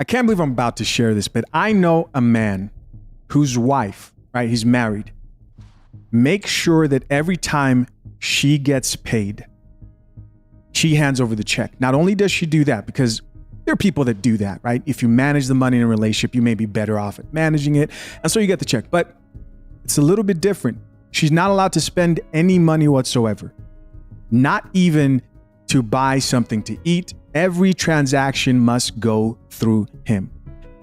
I can't believe I'm about to share this, but I know a man whose wife, right, he's married, makes sure that every time she gets paid, she hands over the check. Not only does she do that, because there are people that do that, right? If you manage the money in a relationship, you may be better off at managing it. And so you get the check. But it's a little bit different. She's not allowed to spend any money whatsoever. Not even to buy something to eat. Every transaction must go through him.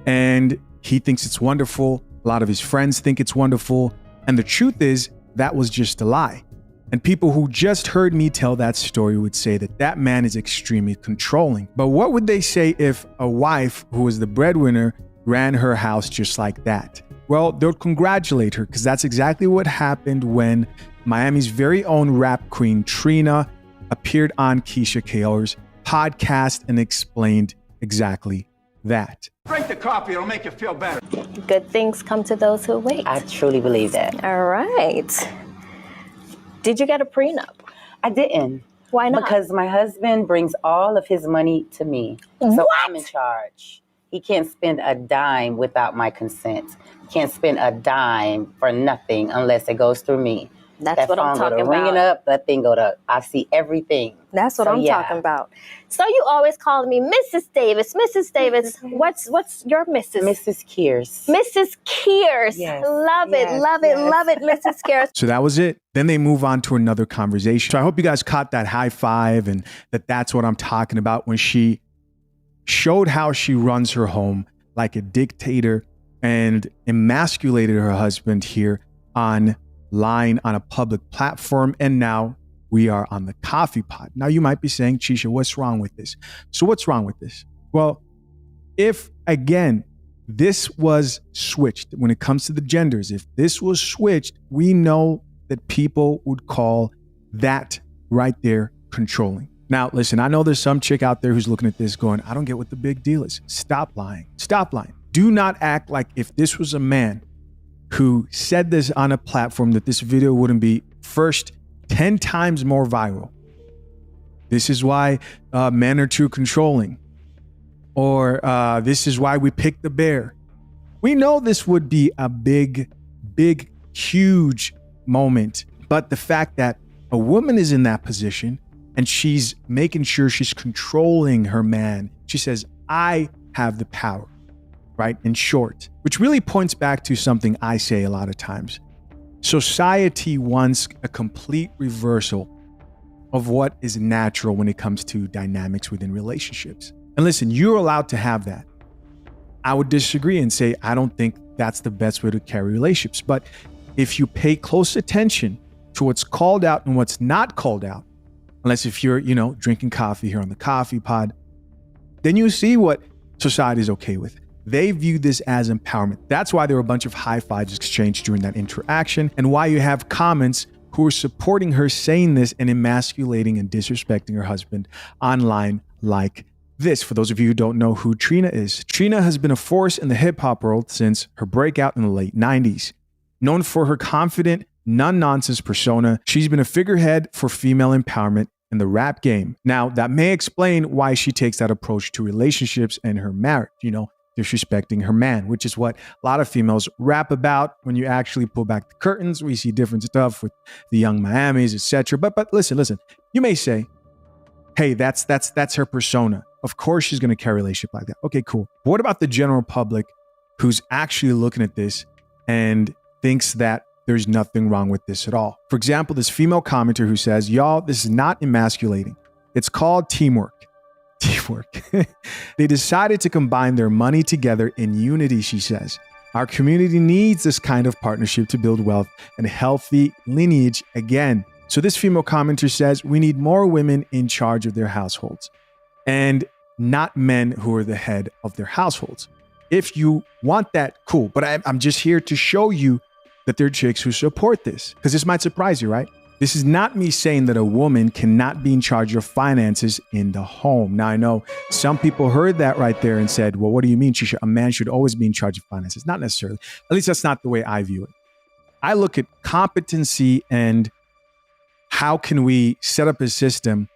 And he thinks it's wonderful. A lot of his friends think it's wonderful. And the truth is, that was just a lie. And people who just heard me tell that story would say that that man is extremely controlling. But what would they say if a wife who was the breadwinner ran her house just like that? Well, they'll congratulate her, because that's exactly what happened when Miami's very own rap queen, Trina, appeared on Keisha Kayor's podcast and explained exactly that. Drink the coffee, it'll make you feel better. Good things come to those who wait. I truly believe that. All right. Did you get a prenup? I didn't. Why not? Because my husband brings all of his money to me. So What? I'm in charge. He can't spend a dime without my consent. Can't spend a dime for nothing unless it goes through me. That's that what I'm phone go to talking ringing about. up, that thing go to, I see everything. That's what So, I'm yeah. talking about. So you always call me Mrs. Davis. Mrs. Davis. What's your Mrs.? Mrs. Kears. Mrs. Kears. Yes. Love it, Yes, love it, yes. love it, Mrs. Kears. So that was it. Then they move on to another conversation. So I hope you guys caught that high five and that's what I'm talking about when she showed how she runs her home like a dictator and emasculated her husband here online on a public platform. And now we are on the coffee pot. Now you might be saying, Chisha, what's wrong with this? So what's wrong with this? Well, if again, this was switched when it comes to the genders, if this was switched, we know that people would call that right there controlling. Now, listen, I know there's some chick out there who's looking at this going, I don't get what the big deal is. Stop lying. Stop lying. Do not act like if this was a man who said this on a platform that this video wouldn't be first 10 times more viral. This is why men are too controlling. Or this is why we picked the bear. We know this would be a big, huge moment. But the fact that a woman is in that position and she's making sure she's controlling her man. She says, I have the power, right? In short, which really points back to something I say a lot of times. Society wants a complete reversal of what is natural when it comes to dynamics within relationships. And listen, you're allowed to have that. I would disagree and say, I don't think that's the best way to carry relationships. But if you pay close attention to what's called out and what's not called out, unless if you're, drinking coffee here on the coffee pod, then you see what society is okay with. They view this as empowerment. That's why there were a bunch of high fives exchanged during that interaction, and why you have comments who are supporting her saying this and emasculating and disrespecting her husband online like this. For those of you who don't know who Trina is, Trina has been a force in the hip hop world since her breakout in the late 90s. Known for her confident, non-nonsense persona, she's been a figurehead for female empowerment in the rap game. Now, that may explain why she takes that approach to relationships and her marriage, disrespecting her man, which is what a lot of females rap about. When you actually pull back the curtains, we see different stuff with the young Miamis, etc. But listen, you may say, hey, that's her persona. Of course she's going to carry a relationship like that. Okay, cool. But what about the general public who's actually looking at this and thinks that there's nothing wrong with this at all? For example, this female commenter who says, y'all, this is not emasculating. It's called teamwork. Teamwork. They decided to combine their money together in unity, she says. Our community needs this kind of partnership to build wealth and healthy lineage again. So this female commenter says, we need more women in charge of their households and not men who are the head of their households. If you want that, cool. But I'm just here to show you that there are chicks who support this, because this might surprise you, right? This is not me saying that a woman cannot be in charge of finances in the home. Now, I know some people heard that right there and said, well, what do you mean, Chisha? A man should always be in charge of finances. Not necessarily. At least that's not the way I view it. I look at competency and how can we set up a system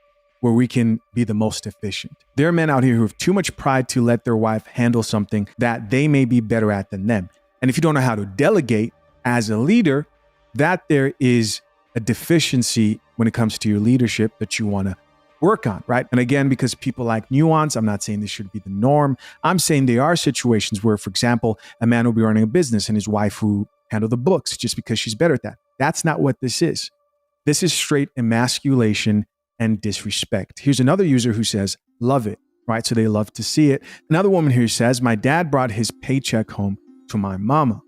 where we can be the most efficient. There are men out here who have too much pride to let their wife handle something that they may be better at than them. And if you don't know how to delegate as a leader, that there is a deficiency when it comes to your leadership that you want to work on, right? And again, because people like nuance, I'm not saying this should be the norm. I'm saying there are situations where, for example, a man will be running a business and his wife who handle the books just because she's better at that. That's not what this is. This is straight emasculation and disrespect. Here's another user who says, love it, right? So they love to see it. Another woman here says, my dad brought his paycheck home to my mama.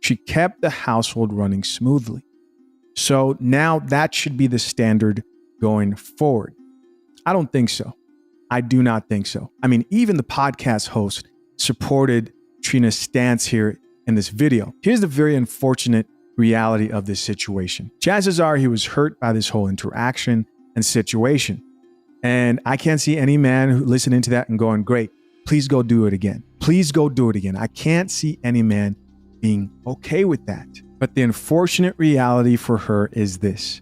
She kept the household running smoothly. So now that should be the standard going forward. I don't think so. I do not think so. I mean, even the podcast host supported Trina's stance here in this video. Here's the very unfortunate reality of this situation. Chances are he was hurt by this whole interaction and situation. And I can't see any man who listening to that and going, great, please go do it again. Please go do it again. I can't see any man being okay with that. But the unfortunate reality for her is this.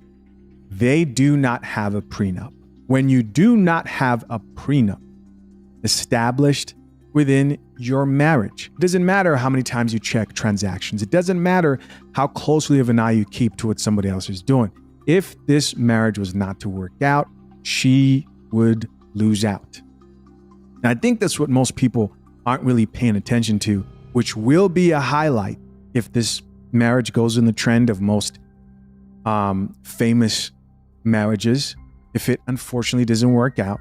They do not have a prenup. When you do not have a prenup established within your marriage, it doesn't matter how many times you check transactions. It doesn't matter how closely of an eye you keep to what somebody else is doing. If this marriage was not to work out, she would lose out. And I think that's what most people aren't really paying attention to, which will be a highlight if this marriage goes in the trend of most famous marriages. If it unfortunately doesn't work out,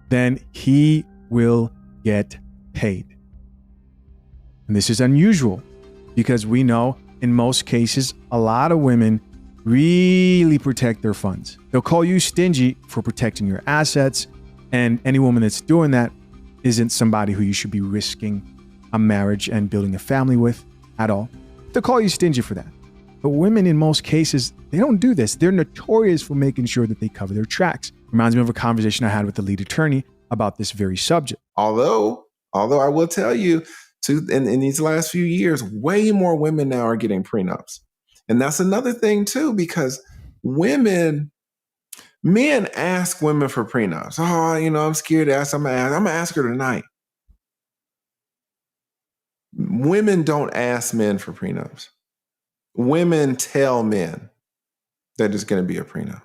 then he will get paid. And this is unusual because we know in most cases, a lot of women really protect their funds. They'll call you stingy for protecting your assets. And any woman that's doing that isn't somebody who you should be risking a marriage and building a family with at all. They'll call you stingy for that. But women in most cases, they don't do this. They're notorious for making sure that they cover their tracks. Reminds me of a conversation I had with the lead attorney about this very subject. Although I will tell you, in these last few years, way more women now are getting prenups. And that's another thing too, because men ask women for prenups. Oh, I'm scared to ask. I'm gonna ask her tonight. Women don't ask men for prenups. Women tell men that it's going to be a prenup.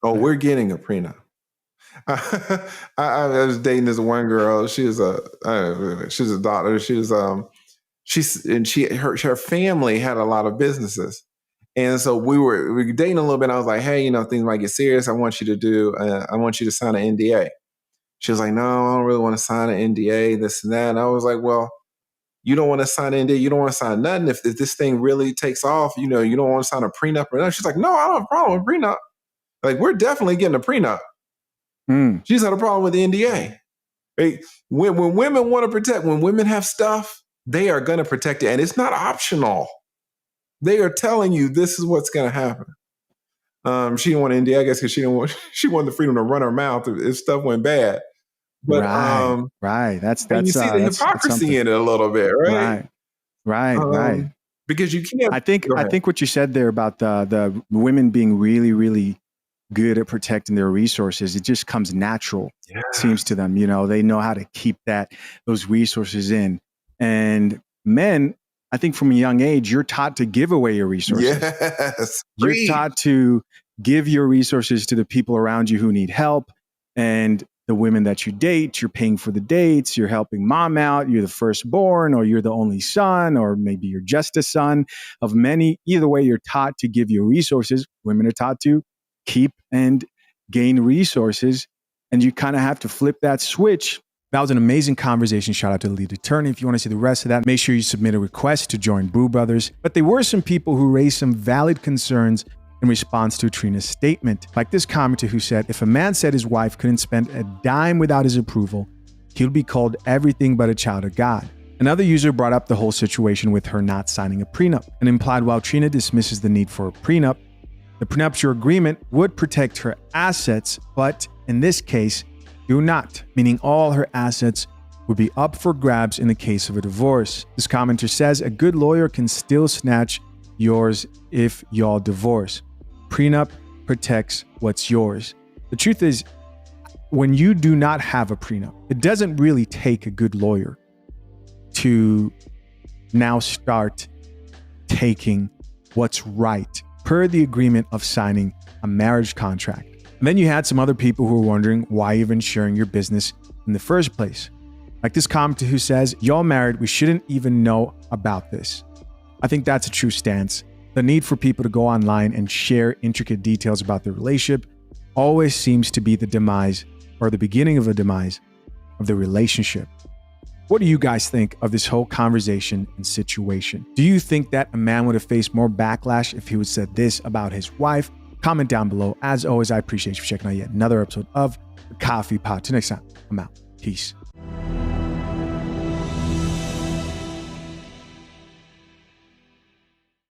Oh, we're getting a prenup. I was dating this one girl. She was a doctor. Her family had a lot of businesses, and so we were dating a little bit. And I was like, hey, things might get serious. I want you to sign an NDA. She was like, no, I don't really want to sign an NDA. This and that. And I was like, well, you don't want to sign an NDA. You don't want to sign nothing. If this thing really takes off, you don't want to sign a prenup or nothing. She's like, no, I don't have a problem with prenup. Like, we're definitely getting a prenup. She's had a problem with the NDA. Right? When women want to protect, when women have stuff, they are going to protect it. And it's not optional. They are telling you this is what's going to happen. She didn't want an NDA, I guess, because she wanted the freedom to run her mouth if stuff went bad. But right. That's you see the hypocrisy in it a little bit, right? Right. Because you can't. I think what you said there about the women being really, really good at protecting their resources, it just comes natural. Yeah. It seems to them. They know how to keep those resources in. And men, I think from a young age, you're taught to give away your resources. Yes. You're taught to give your resources to the people around you who need help. And the women that you date, you're paying for the dates, you're helping mom out, you're the firstborn, or you're the only son, or maybe you're just a son of many. Either way, you're taught to give your resources. Women are taught to keep and gain resources. And you kind of have to flip that switch. That was an amazing conversation. Shout out to the lead attorney. If you want to see the rest of that, make sure you submit a request to join Brew Brothers. But there were some people who raised some valid concerns in response to Trina's statement. Like this commenter who said, if a man said his wife couldn't spend a dime without his approval, he would be called everything but a child of God. Another user brought up the whole situation with her not signing a prenup and implied while Trina dismisses the need for a prenup, the prenuptial agreement would protect her assets, but in this case, do not, meaning all her assets would be up for grabs in the case of a divorce. This commenter says a good lawyer can still snatch yours if y'all divorce. Prenup protects what's yours. The truth is, when you do not have a prenup, it doesn't really take a good lawyer to now start taking what's right per the agreement of signing a marriage contract. And then you had some other people who were wondering why you're insuring your business in the first place. Like this commenter who says, y'all married, we shouldn't even know about this. I think that's a true stance. The need for people to go online and share intricate details about their relationship always seems to be the demise or the beginning of a demise of the relationship. What do you guys think of this whole conversation and situation? Do you think that a man would have faced more backlash if he would have said this about his wife? Comment down below. As always, I appreciate you for checking out yet another episode of The Coffee Pot. Till next time, I'm out. Peace.